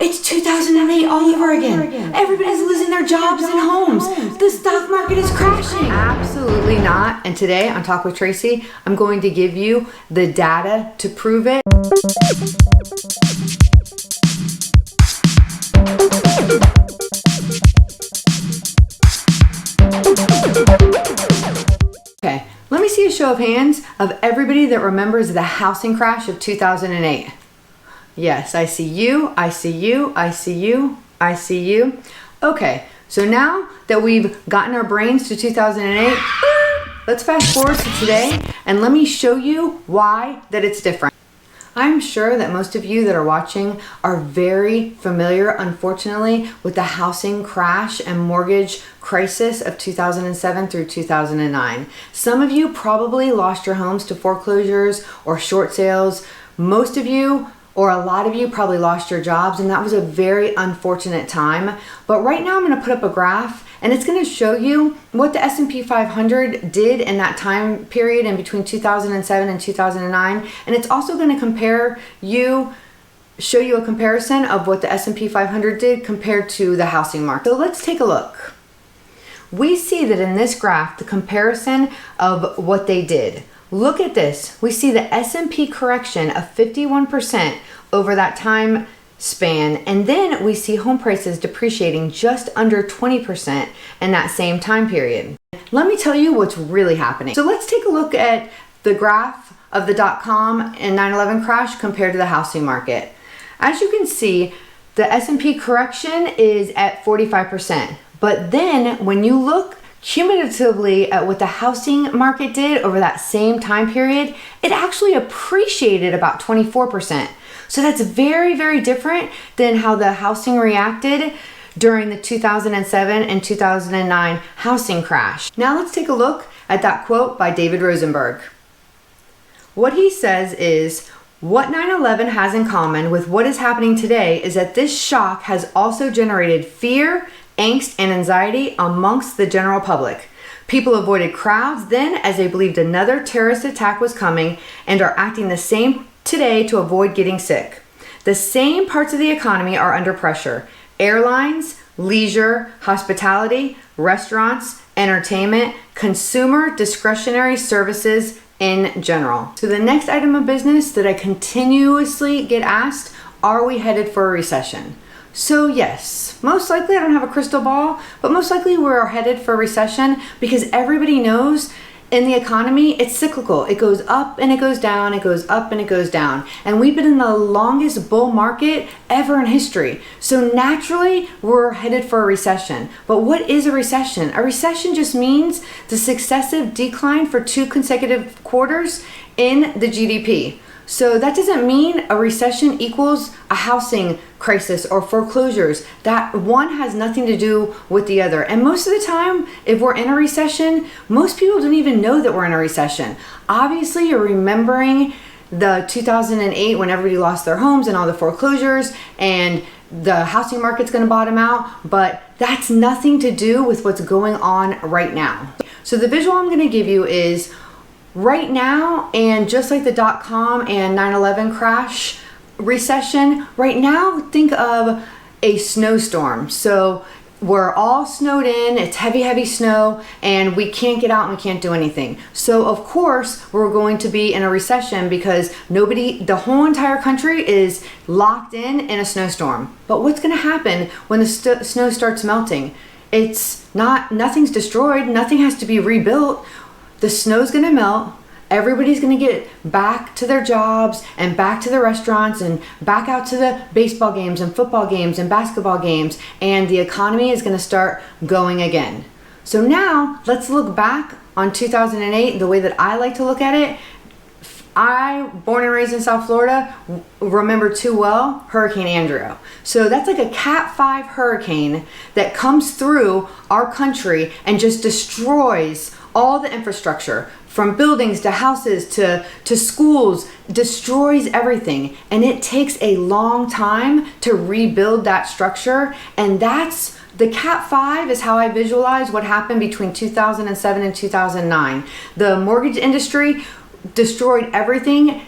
It's 2008 all over again. Everybody's losing their jobs and homes. The stock market is crashing. Absolutely not. And today on Talk with Tracy, I'm going to give you the data to prove it. Okay, let me see a show of hands of everybody that remembers the housing crash of 2008. Yes, I see you, I see you, I see you, I see you. Okay, so now that we've gotten our brains to 2008, let's fast forward to today and let me show you why that it's different. I'm sure that most of you that are watching are very familiar, unfortunately, with the housing crash and mortgage crisis of 2007 through 2009. Some of you probably lost your homes to foreclosures or short sales. Most of you, or a lot of you, probably lost your jobs, and that was a very unfortunate time. But right now I'm going to put up a graph, and it's going to show you what the S&P 500 did in that time period in between 2007 and 2009, and it's also going to show you a comparison of what the S&P 500 did compared to the housing market. So let's take a look. We see that in this graph, the comparison of what they did. Look at this. We see the S&P correction of 51% over that time span, and then we see home prices depreciating just under 20% in that same time period. Let me tell you what's really happening. So let's take a look at the graph of the .com and 9/11 crash compared to the housing market. As you can see, the S&P correction is at 45%, but then when you look cumulatively at what the housing market did over that same time period, it actually appreciated about 24%. So that's very, very different than how the housing reacted during the 2007 and 2009 housing crash. Now let's take a look at that quote by David Rosenberg. What he says is, what 9/11 has in common with what is happening today is that this shock has also generated fear, angst, and anxiety amongst the general public. People avoided crowds then as they believed another terrorist attack was coming and are acting the same today to avoid getting sick. The same parts of the economy are under pressure. Airlines, leisure, hospitality, restaurants, entertainment, consumer discretionary services in general. So the next item of business that I continuously get asked, are we headed for a recession? So yes, most likely, I don't have a crystal ball, but most likely we're headed for a recession because everybody knows in the economy, it's cyclical. It goes up and it goes down, it goes up and it goes down. And we've been in the longest bull market ever in history. So naturally, we're headed for a recession. But what is a recession? A recession just means the successive decline for 2 consecutive quarters in the GDP. So that doesn't mean a recession equals a housing crisis or foreclosures. That one has nothing to do with the other. And most of the time, if we're in a recession, most people don't even know that we're in a recession. Obviously, you're remembering the 2008 when everybody lost their homes and all the foreclosures and the housing market's going to bottom out, but that's nothing to do with what's going on right now. So the visual I'm going to give you is right now, and just like the .com and 9/11 crash recession, right now think of a snowstorm. So we're all snowed in, it's heavy, heavy snow, and we can't get out and we can't do anything. So of course we're going to be in a recession because the whole entire country is locked in a snowstorm. But what's gonna happen when the snow starts melting? Nothing's destroyed, nothing has to be rebuilt. The snow's gonna melt, everybody's gonna get back to their jobs and back to the restaurants and back out to the baseball games and football games and basketball games, and the economy is gonna start going again. So now let's look back on 2008, the way that I like to look at it. Born and raised in South Florida, remember too well Hurricane Andrew. So that's like a Cat 5 hurricane that comes through our country and just destroys all the infrastructure, from buildings to houses to schools, destroys everything. And it takes a long time to rebuild that structure. And that's the Cat 5 is how I visualize what happened between 2007 and 2009. The mortgage industry destroyed everything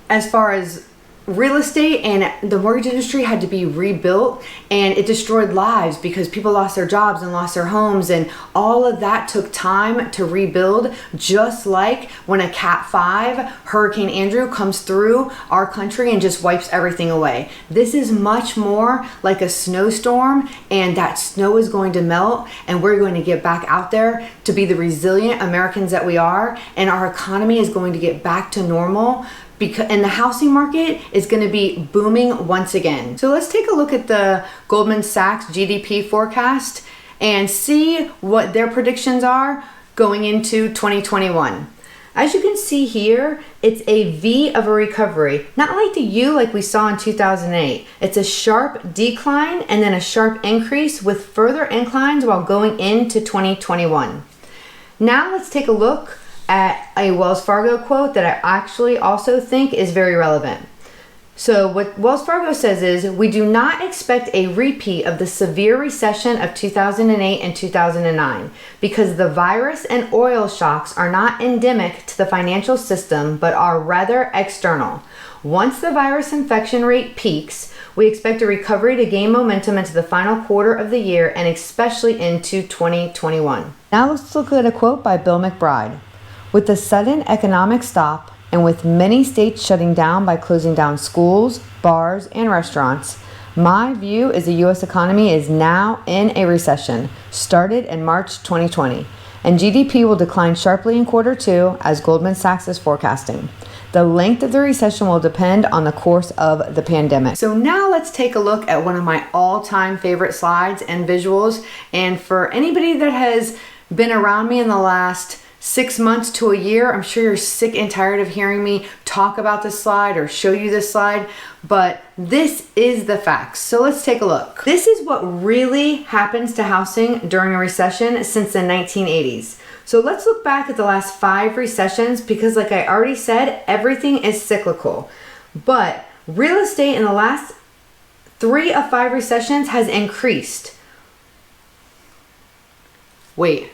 as far as real estate and the mortgage industry had to be rebuilt, and it destroyed lives because people lost their jobs and lost their homes, and all of that took time to rebuild, just like when a Cat 5 Hurricane Andrew comes through our country and just wipes everything away. This is much more like a snowstorm, and that snow is going to melt, and we're going to get back out there to be the resilient Americans that we are, and our economy is going to get back to normal. And the housing market is going to be booming once again. So let's take a look at the Goldman Sachs GDP forecast and see what their predictions are going into 2021. As you can see here, it's a V of a recovery, not like the U like we saw in 2008. It's a sharp decline and then a sharp increase with further inclines while going into 2021. Now let's take a look at a Wells Fargo quote that I actually also think is very relevant. So what Wells Fargo says is, we do not expect a repeat of the severe recession of 2008 and 2009 because the virus and oil shocks are not endemic to the financial system but are rather external. Once the virus infection rate peaks, we expect a recovery to gain momentum into the final quarter of the year and especially into 2021. Now let's look at a quote by Bill McBride. With the sudden economic stop and with many states shutting down by closing down schools, bars, and restaurants, my view is the U.S. economy is now in a recession, started in March 2020, and GDP will decline sharply in quarter two as Goldman Sachs is forecasting. The length of the recession will depend on the course of the pandemic. So now let's take a look at one of my all-time favorite slides and visuals. And for anybody that has been around me in the last 6 months to a year, I'm sure you're sick and tired of hearing me talk about this slide or show you this slide, but this is the facts. So let's take a look. This is what really happens to housing during a recession since the 1980s. So let's look back at the last 5 recessions because, like I already said, everything is cyclical. But real estate in the last 3 of 5 recessions has increased. Wait.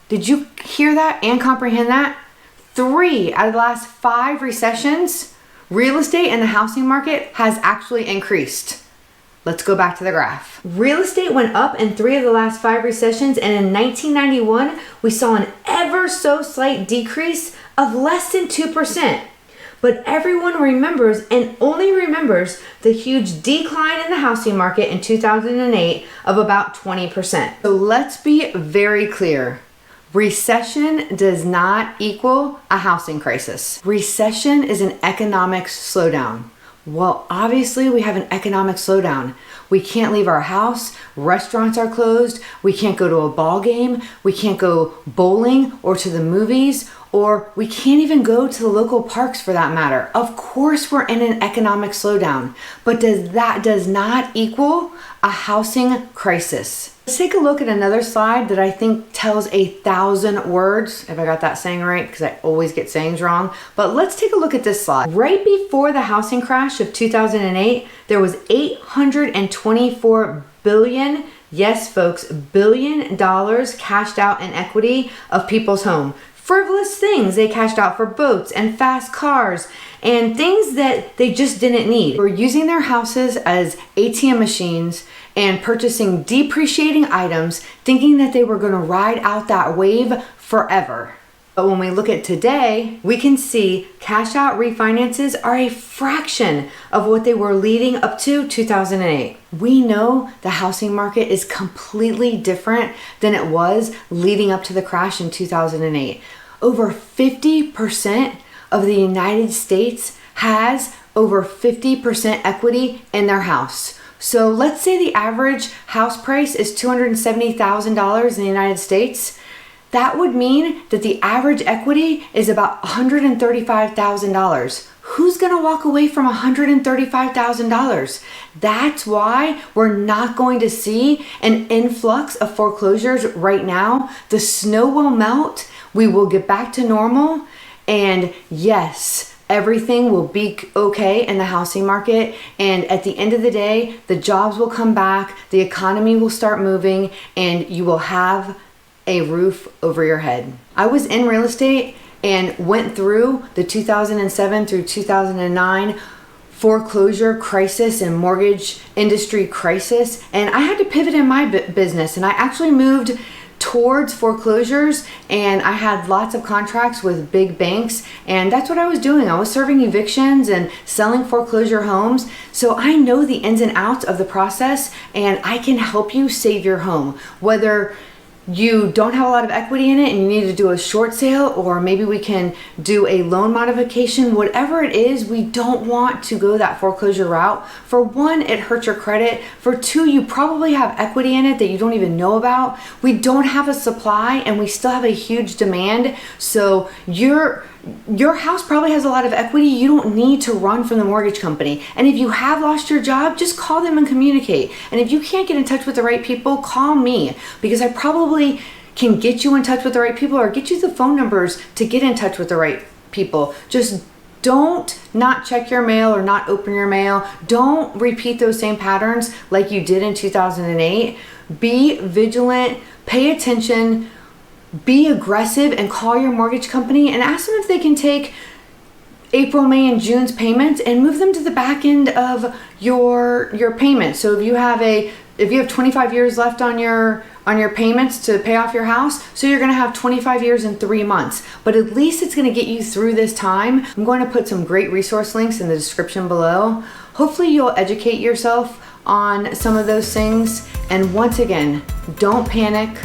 Did you hear that and comprehend that? 3 out of the last 5 recessions, real estate and the housing market has actually increased. Let's go back to the graph. Real estate went up in 3 of the last 5 recessions, and in 1991, we saw an ever so slight decrease of less than 2%. But everyone remembers and only remembers the huge decline in the housing market in 2008 of about 20%. So let's be very clear. Recession does not equal a housing crisis. Recession is an economic slowdown. Well, obviously we have an economic slowdown. We can't leave our house, restaurants are closed, we can't go to a ball game, we can't go bowling or to the movies, or we can't even go to the local parks for that matter. Of course we're in an economic slowdown, but that does not equal a housing crisis. Let's take a look at another slide that I think tells 1,000 words, if I got that saying right, because I always get sayings wrong. But let's take a look at this slide. Right before the housing crash of 2008, there was $824 billion, yes folks, $1 billion cashed out in equity of people's home. Frivolous things they cashed out for boats and fast cars and things that they just didn't need. They were using their houses as ATM machines and purchasing depreciating items, thinking that they were going to ride out that wave forever. But when we look at today, we can see cash out refinances are a fraction of what they were leading up to 2008. We know the housing market is completely different than it was leading up to the crash in 2008. Over 50% of the United States has over 50% equity in their house. So let's say the average house price is $270,000 in the United States. That would mean that the average equity is about $135,000. Who's going to walk away from $135,000? That's why we're not going to see an influx of foreclosures right now. The snow will melt. We will get back to normal. And yes, everything will be okay in the housing market. And at the end of the day, the jobs will come back. The economy will start moving and you will have a roof over your head. I was in real estate and went through the 2007 through 2009 foreclosure crisis and mortgage industry crisis, and I had to pivot in my business, and I actually moved towards foreclosures, and I had lots of contracts with big banks, and that's what I was doing. I was serving evictions and selling foreclosure homes. So I know the ins and outs of the process, and I can help you save your home. Whether you don't have a lot of equity in it and you need to do a short sale, or maybe we can do a loan modification, whatever it is, we don't want to go that foreclosure route. For one, it hurts your credit. For two, you probably have equity in it that you don't even know about. We don't have a supply and we still have a huge demand. So your house probably has a lot of equity. You don't need to run from the mortgage company. And if you have lost your job, just call them and communicate. And if you can't get in touch with the right people, call me, because I probably can get you in touch with the right people or get you the phone numbers to get in touch with the right people. Just don't not check your mail or not open your mail. Don't repeat those same patterns like you did in 2008. Be vigilant, pay attention, be aggressive, and call your mortgage company and ask them if they can take April, May, and June's payments and move them to the back end of your payment. So if you have 25 years left on your payments to pay off your house, so you're going to have 25 years in 3 months, but at least it's going to get you through this time. I'm going to put some great resource links in the description below. Hopefully you'll educate yourself on some of those things. And once again, don't panic.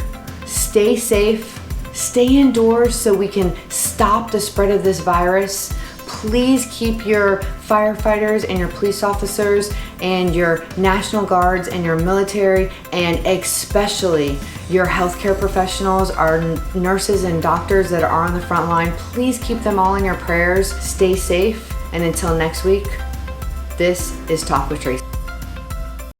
Stay safe, stay indoors so we can stop the spread of this virus. Please keep your firefighters and your police officers and your National Guards and your military, and especially your healthcare professionals, our nurses and doctors that are on the front line. Please keep them all in your prayers. Stay safe, and until next week, this is Talk with Tracy.